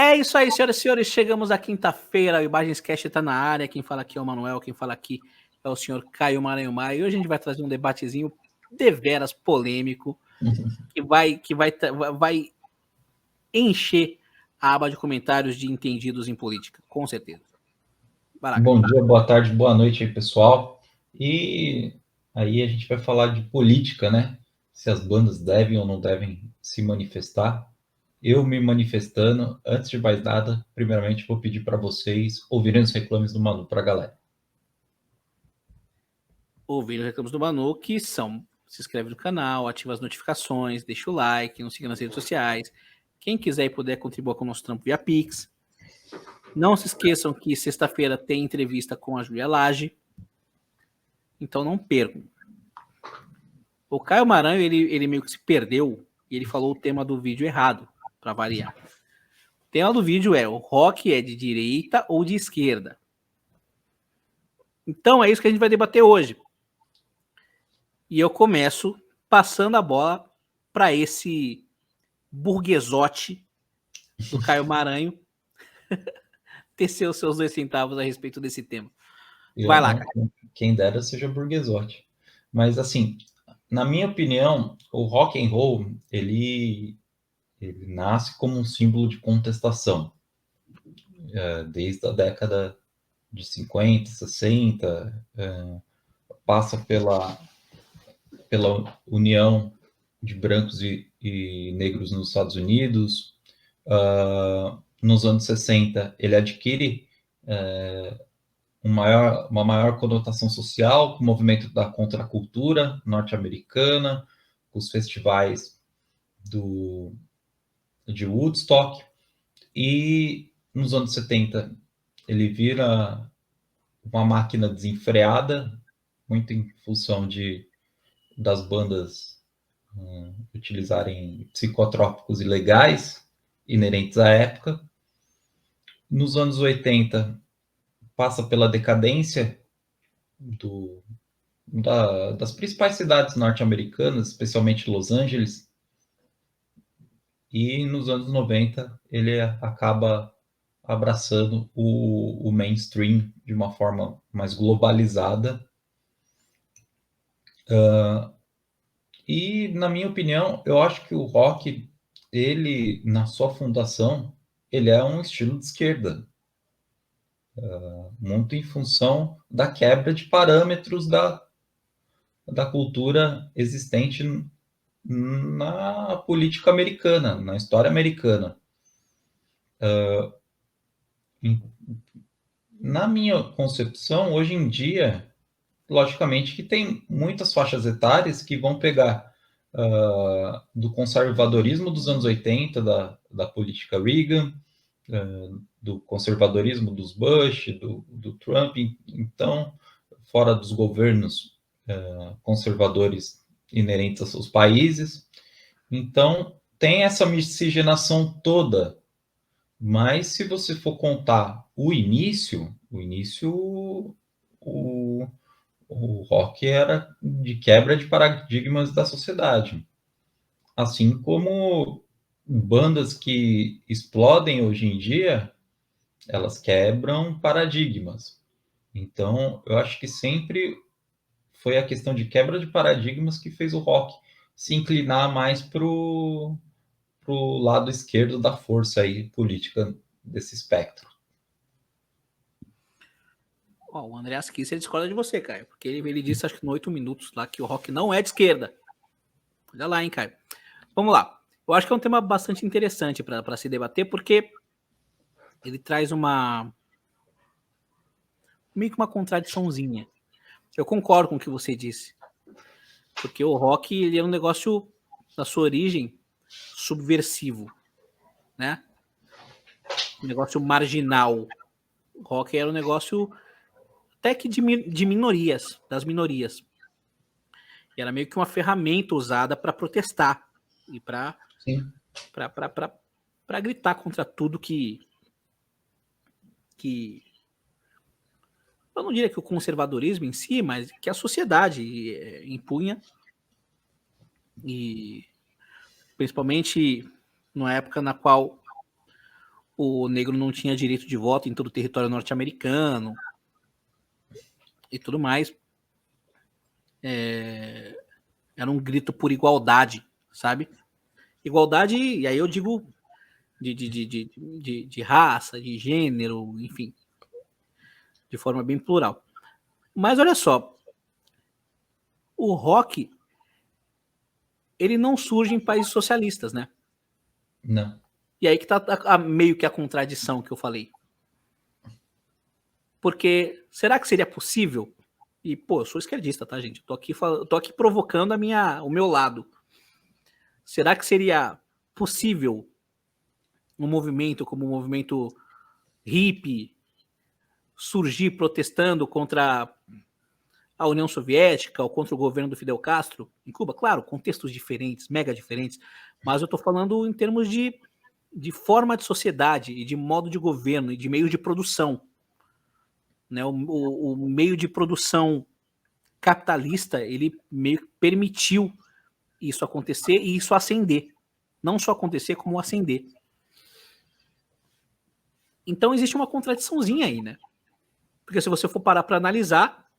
É isso aí, senhoras e senhores. Chegamos à quinta-feira. O Imagens Cast está na área. Quem fala aqui é o Manuel. Quem fala aqui é o senhor Caio Maranhão Maia. E hoje a gente vai trazer um debatezinho deveras polêmico que vai encher a aba de comentários de entendidos em política, com certeza. Bom dia, boa tarde, boa noite aí, pessoal. E aí a gente vai falar de política, né? Se as bandas devem ou não devem se manifestar. Eu me manifestando, antes de mais nada, primeiramente vou pedir para vocês ouvirem os reclames do Manu para a galera. Ouvindo reclamos do Manu, que são: se inscreve no canal, ativa as notificações, deixa o like, nos siga nas redes sociais. Quem quiser e puder contribuir com o nosso trampo via Pix. Não se esqueçam que sexta-feira tem entrevista com a Júlia Lage. Então não percam. O Caio Maranhão, ele meio que se perdeu e ele falou o tema do vídeo errado, para variar. O tema do vídeo é: o rock é de direita ou de esquerda? Então é isso que a gente vai debater hoje. E eu começo passando a bola para esse burguesote do Caio Maranhão tecer os seus 2 centavos a respeito desse tema. Vai lá, Caio. Quem dera seja burguesote. Mas assim, na minha opinião, o rock and roll, ele nasce como um símbolo de contestação. Desde a década de 50, 60, passa pela união de brancos e negros nos Estados Unidos. Nos anos 60, ele adquire uma maior conotação social, com o movimento da contracultura norte-americana, os festivais de Woodstock. E nos anos 70, ele vira uma máquina desenfreada, muito em função das bandas utilizarem psicotrópicos ilegais inerentes à época. Nos anos 80, passa pela decadência das principais cidades norte-americanas, especialmente Los Angeles. E nos anos 90, ele acaba abraçando o mainstream de uma forma mais globalizada. E, na minha opinião, eu acho que o rock, ele, na sua fundação, ele é um estilo de esquerda, muito em função da quebra de parâmetros da cultura existente na política americana, na história americana. Na minha concepção, hoje em dia, logicamente que tem muitas faixas etárias que vão pegar do conservadorismo dos anos 80, da política Reagan, do conservadorismo dos Bush, do Trump, então, fora dos governos conservadores inerentes aos seus países. Então, tem essa miscigenação toda. Mas se você for contar o início, o rock era de quebra de paradigmas da sociedade. Assim como bandas que explodem hoje em dia, elas quebram paradigmas. Então, eu acho que sempre foi a questão de quebra de paradigmas que fez o rock se inclinar mais para o lado esquerdo da força aí política desse espectro. O Andreas Kisser discorda de você, Caio, porque ele disse, acho que no 8 minutos lá, que o rock não é de esquerda. Olha lá, hein, Caio. Vamos lá. Eu acho que é um tema bastante interessante para se debater, porque ele traz meio que uma contradiçãozinha. Eu concordo com o que você disse, porque o rock, ele é um negócio, da sua origem, subversivo, né? Um negócio marginal. O rock era um negócio até que de minorias, das minorias. E era meio que uma ferramenta usada para protestar e para gritar contra tudo que eu não diria que o conservadorismo em si, mas que a sociedade impunha, e principalmente na época na qual o negro não tinha direito de voto em todo o território norte-americano e tudo mais. Era um grito por igualdade, sabe? Igualdade, e aí eu digo de raça, de gênero, enfim, de forma bem plural. Mas olha só, o rock, ele não surge em países socialistas, né? Não. E aí que tá meio que a contradição que eu falei. Porque será que seria possível? E, pô, eu sou esquerdista, tá, gente? Eu tô aqui provocando o meu lado. Será que seria possível um movimento como o movimento hippie surgir protestando contra a União Soviética ou contra o governo do Fidel Castro em Cuba? Claro, contextos diferentes, mega diferentes, mas eu estou falando em termos de forma de sociedade e de modo de governo e de meio de produção. Né? O meio de produção capitalista, ele meio que permitiu isso acontecer e isso ascender. Não só acontecer, como ascender. Então existe uma contradiçãozinha aí, né? Porque se você for parar para analisar,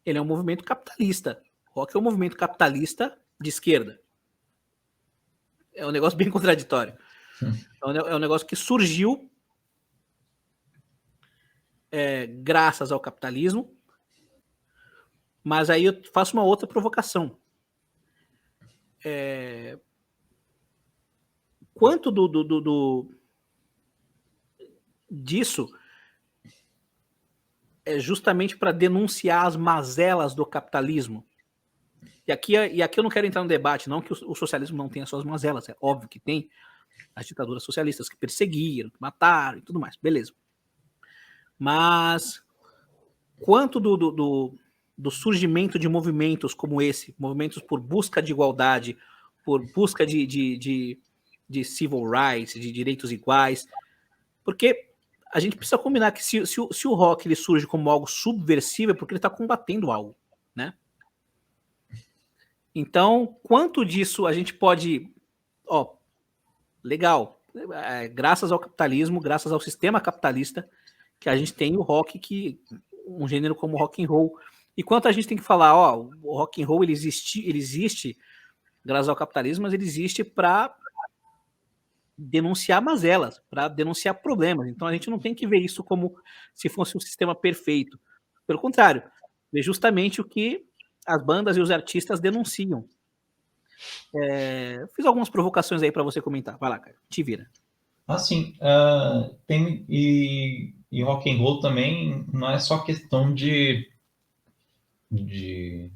ele é um movimento capitalista. O rock é um movimento capitalista de esquerda. É um negócio bem contraditório. É um negócio que surgiu graças ao capitalismo, mas aí eu faço uma outra provocação. Quanto disso é justamente para denunciar as mazelas do capitalismo? E aqui eu não quero entrar no debate, não que o socialismo não tenha suas mazelas, é óbvio que tem as ditaduras socialistas que perseguiram, que mataram e tudo mais, beleza. Mas quanto do surgimento de movimentos como esse, movimentos por busca de igualdade, por busca de civil rights, de direitos iguais, porque a gente precisa combinar que se o rock ele surge como algo subversivo é porque ele está combatendo algo, né? Então, quanto disso a gente pode, legal, graças ao capitalismo, graças ao sistema capitalista, que a gente tem o rock, um gênero como o rock and roll. E quanto a gente tem que falar, o rock and roll ele existe graças ao capitalismo, mas ele existe para denunciar mazelas, para denunciar problemas. Então a gente não tem que ver isso como se fosse um sistema perfeito. Pelo contrário, ver justamente o que as bandas e os artistas denunciam. Fiz algumas provocações aí para você comentar. Vai lá, cara, te vira. Assim, tem e rock and roll também não é só questão de, de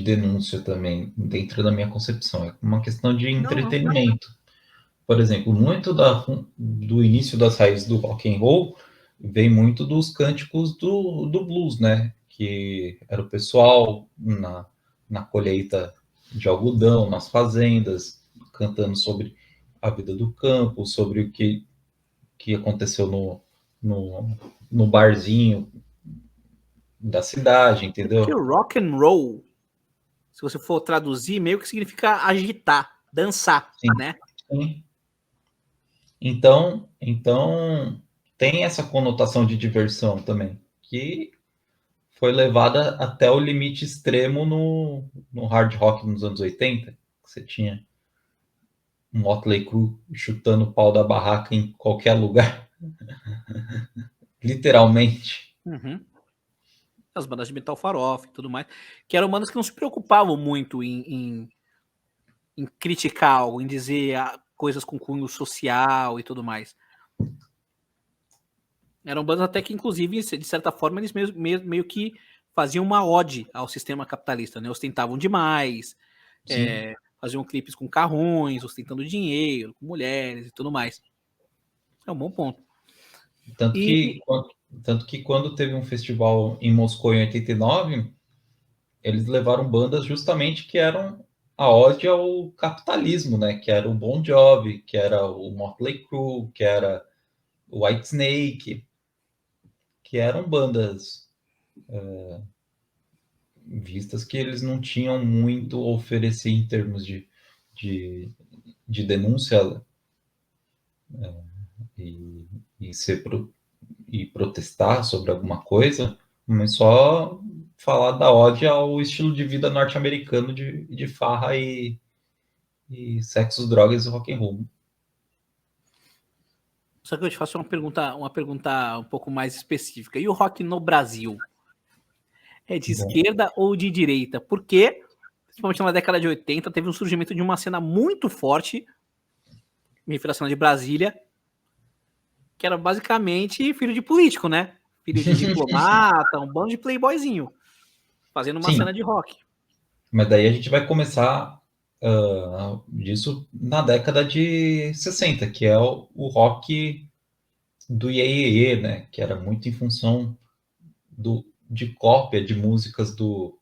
denúncia também, dentro da minha concepção, é uma questão de Não. entretenimento. Por exemplo, muito do início das raízes do rock and roll vem muito dos cânticos do blues, né? Que era o pessoal na colheita de algodão, nas fazendas, cantando sobre a vida do campo, sobre o que aconteceu no barzinho da cidade, Porque entendeu? rock and roll, se você for traduzir, meio que significa agitar, dançar, Sim, né? sim. Então tem essa conotação de diversão também, que foi levada até o limite extremo no hard rock nos anos 80, que você tinha um Motley Crue chutando o pau da barraca em qualquer lugar, literalmente. Uhum. As bandas de metal farofa e tudo mais, que eram bandas que não se preocupavam muito em criticar algo, em dizer coisas com cunho social e tudo mais. Eram bandas até que, inclusive, de certa forma, eles meio que faziam uma ode ao sistema capitalista, né? Ostentavam demais, faziam clipes com carrões, ostentando dinheiro, com mulheres e tudo mais. É um bom ponto. Tanto que, tanto que quando teve um festival em Moscou em 89, eles levaram bandas justamente que eram a ode ao capitalismo, né? Que era o Bon Jovi, que era o Motley Crue, que era o Whitesnake, que eram bandas vistas que eles não tinham muito a oferecer em termos de denúncia e, e, ser e protestar sobre alguma coisa, mas só falar da ode ao estilo de vida norte-americano de farra e sexo, drogas e rock and roll. Só que eu te faço uma pergunta um pouco mais específica. E o rock no Brasil? É de Bom, esquerda ou de direita? Porque, principalmente na década de 80, teve um surgimento de uma cena muito forte, me refiro à cena de Brasília, que era basicamente filho de político, né? Filho de diplomata, um bando de playboyzinho, fazendo uma cena sim, de rock. mas daí a gente vai começar disso na década de 60, que é o rock do Iê, Iê, Iê, né? Que era muito em função de cópia de músicas do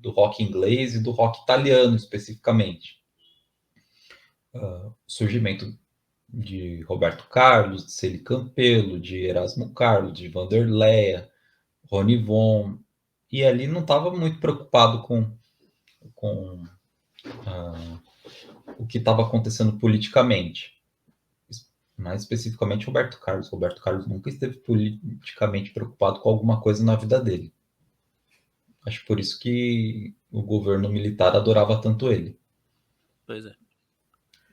rock inglês e do rock italiano, especificamente. Surgimento de Roberto Carlos, de Celi Campelo, de Erasmo Carlos, de Vanderleia, Rony Von, e ali não estava muito preocupado com o que estava acontecendo politicamente. Mais especificamente Roberto Carlos. Roberto Carlos nunca esteve politicamente preocupado com alguma coisa na vida dele. Acho por isso que o governo militar adorava tanto ele. Pois é.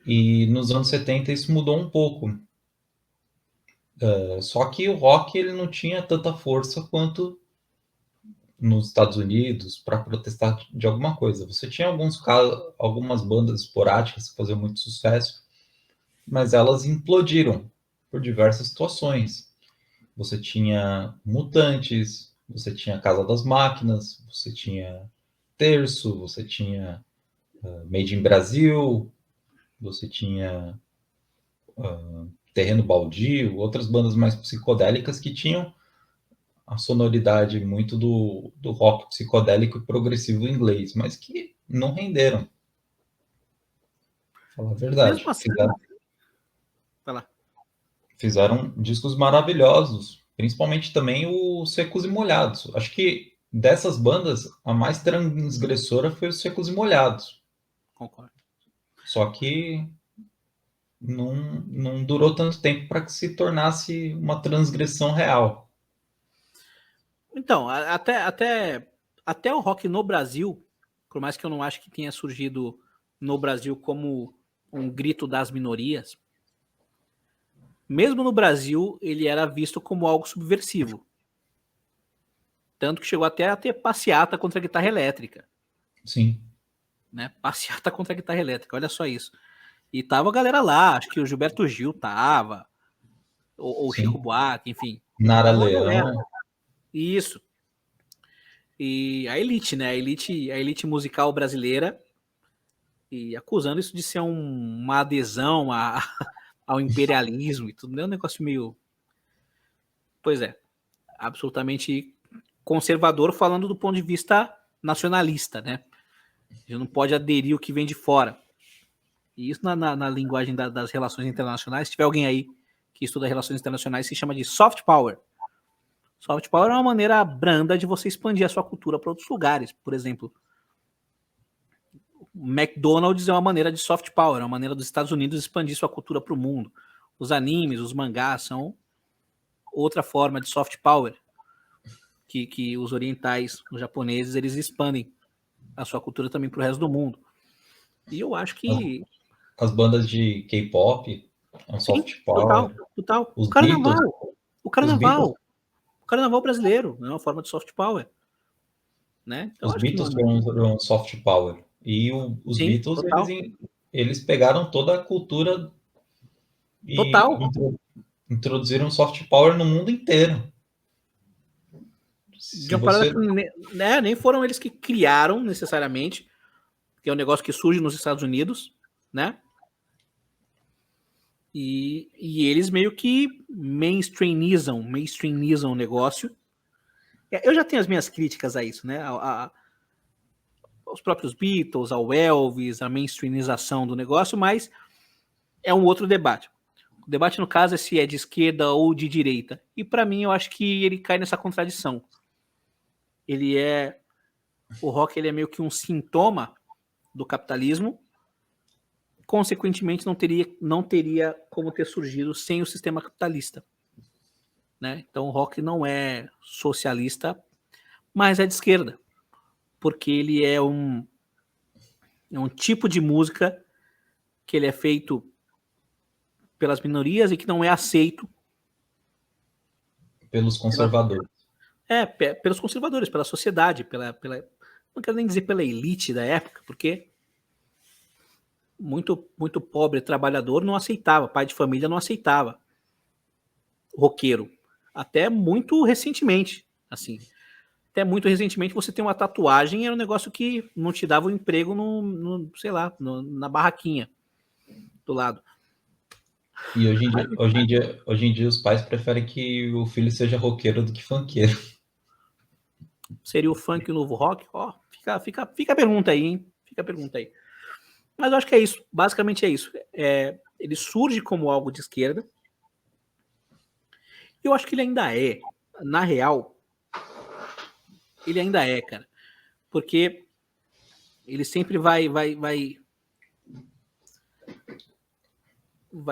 E nos anos 70 isso mudou um pouco. Só que o rock ele não tinha tanta força quanto nos Estados Unidos para protestar de alguma coisa. Você tinha algumas bandas esporádicas que faziam muito sucesso, mas elas implodiram por diversas situações. Você tinha Mutantes, você tinha Casa das Máquinas, você tinha Terço, você tinha Made in Brasil, você tinha Terreno Baldio, outras bandas mais psicodélicas que tinham a sonoridade muito do rock psicodélico e progressivo inglês, mas que não renderam. Falar a Mesmo verdade. assim, vai lá. Fizeram discos maravilhosos, principalmente também os Secos e Molhados. Acho que dessas bandas, a mais transgressora foi os Secos e Molhados. Concordo. Só que não durou tanto tempo para que se tornasse uma transgressão real. Então, até o rock no Brasil, por mais que eu não acho que tenha surgido no Brasil como um grito das minorias, mesmo no Brasil, ele era visto como algo subversivo. Tanto que chegou até a ter passeata contra a guitarra elétrica. Sim. Né? Passeata contra a guitarra elétrica, olha só isso. E tava a galera lá, acho que o Gilberto Gil tava, ou o Chico Sim. Buarque, enfim. Nara Tava uma galera. Leão. Isso. E a elite, né? A elite musical brasileira, e acusando isso de ser uma adesão ao imperialismo e tudo, né? Um negócio meio. Pois é, absolutamente conservador, falando do ponto de vista nacionalista, né? A gente não pode aderir o que vem de fora. E isso na linguagem das relações internacionais, se tiver alguém aí que estuda relações internacionais, se chama de soft power. Soft power é uma maneira branda de você expandir a sua cultura para outros lugares. Por exemplo, o McDonald's é uma maneira de soft power, é uma maneira dos Estados Unidos expandir sua cultura para o mundo. Os animes, os mangás são outra forma de soft power que os orientais, os japoneses, eles expandem a sua cultura também para o resto do mundo. E eu acho As, que as bandas de K-pop, é um sim, soft total, power. total. Os Beatles, O os Beatles, carnaval brasileiro, é uma forma de soft power, né? Então os acho que Beatles não. foram soft power. E os Sim, Beatles, total, eles pegaram toda a cultura e total. introduziram soft power no mundo inteiro. De Se uma parada você. que né, nem foram eles que criaram necessariamente, que é um negócio que surge nos Estados Unidos, né? E eles meio que mainstreamizam o negócio. Eu já tenho as minhas críticas a isso, né? Aos próprios Beatles, ao Elvis, a mainstreamização do negócio, mas é um outro debate. O debate, no caso, é se é de esquerda ou de direita. E para mim, eu acho que ele cai nessa contradição. Ele é. O rock ele é meio que um sintoma do capitalismo, consequentemente não teria como ter surgido sem o sistema capitalista, né? Então o rock não é socialista, mas é de esquerda, porque ele é um tipo de música que ele é feito pelas minorias e que não é aceito pelos conservadores. Pelos conservadores, pela sociedade, não quero nem dizer pela elite da época, porque muito pobre trabalhador não aceitava, pai de família não aceitava roqueiro. Até muito recentemente, assim. Até muito recentemente você tem uma tatuagem, era um negócio que não te dava um emprego sei lá, na barraquinha do lado. E hoje em dia os pais preferem que o filho seja roqueiro do que funkeiro. Seria o funk o novo rock? Ó, fica a pergunta aí, hein? Fica a pergunta aí. Mas eu acho que é isso. Basicamente é isso. Ele surge como algo de esquerda. Eu acho que ele ainda é. Na real, ele ainda é, cara. Porque ele sempre vai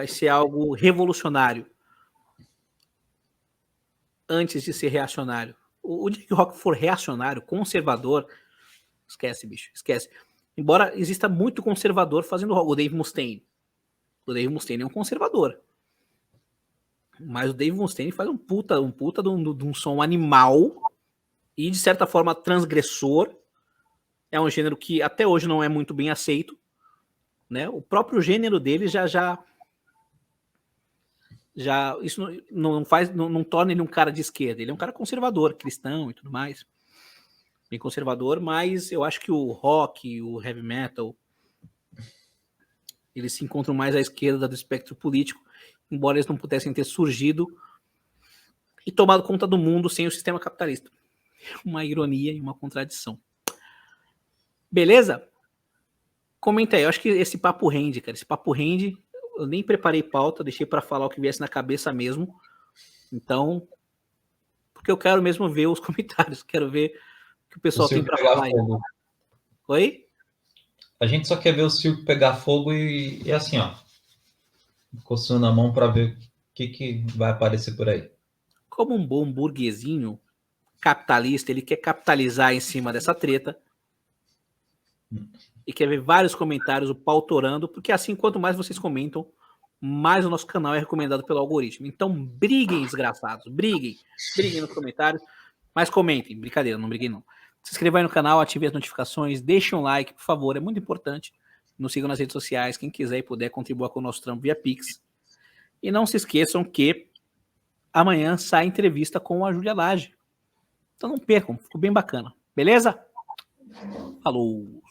ser algo revolucionário antes de ser reacionário. O dia que o rock for reacionário, conservador, esquece, bicho, esquece. Embora exista muito conservador fazendo rock. O Dave Mustaine. O Dave Mustaine é um conservador. Mas o Dave Mustaine faz um puta de um som animal e, de certa forma, transgressor. É um gênero que até hoje não é muito bem aceito, né? O próprio gênero dele já isso não torna ele um cara de esquerda. Ele é um cara conservador, cristão e tudo mais, bem conservador. Mas eu acho que o rock, o heavy metal, eles se encontram mais à esquerda do espectro político, embora eles não pudessem ter surgido e tomado conta do mundo sem o sistema capitalista. Uma ironia e uma contradição. Beleza? Comenta aí. Eu acho que esse papo rende, cara. Esse papo rende. Eu nem preparei pauta, deixei para falar o que viesse na cabeça mesmo. Então, porque eu quero mesmo ver os comentários. Quero ver o que o pessoal tem para falar aí. Oi? A gente só quer ver o circo pegar fogo e assim, ó. Coçando a mão para ver o que vai aparecer por aí. Como um bom burguesinho capitalista, ele quer capitalizar em cima dessa treta e quer ver vários comentários, o pau torando, porque assim, quanto mais vocês comentam, mais o nosso canal é recomendado pelo algoritmo. Então, briguem, desgraçados, briguem nos comentários, mas comentem, brincadeira, não briguem não. Se inscreva aí no canal, ative as notificações, deixe um like, por favor, é muito importante. Nos sigam nas redes sociais, quem quiser e puder contribuir com o nosso trampo via Pix. E não se esqueçam que amanhã sai entrevista com a Júlia Lage. Então não percam, ficou bem bacana. Beleza? Falou!